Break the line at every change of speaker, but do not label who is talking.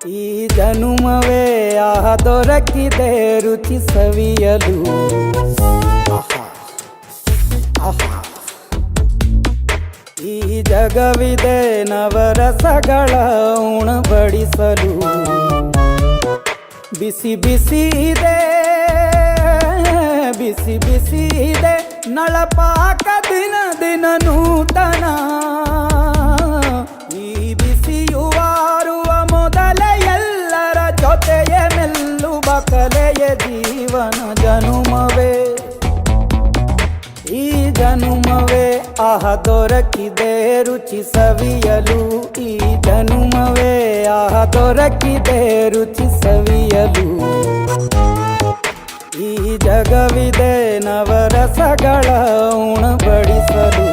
ಈ ಜನುಮವೇ ಆಹ ದೊರಕಿದೆ ರುಚಿ ಸವಿಯಲು. ಈ ಜಗವಿದೆ ನವರಸಗಳ ಉಣಬಡಿಸಲು. ಬಿಸಿ ಬಿಸಿ ಇದೆ, ಬಿಸಿ ಬಿಸಿ ಇದೆ ನಳಪಾಕ ದಿನ ದಿನ ನೂತನ. ಈ ಬಿಸಿಯುವಾರುವ ಮೊದಲೇ ಎಲ್ಲರ ಜೊತೆಯ ಮೆಲ್ಲುವ ಕಲೆಯ ಜೀವನ ಜನುಮವೇ. ಈ ಜನುಮವೇ ಆಹ ದೊರಕಿದೆ ರುಚಿ ಸವಿಯಲು. ಈ ಜನುಮವೇ ಆಹ ದೊರಕಿದೆ ರುಚಿ ಸವಿಯಲು. ಈ ಜಗವಿದೆ ನವರಸಗಳ ಉಣಬಡಿಸಲು.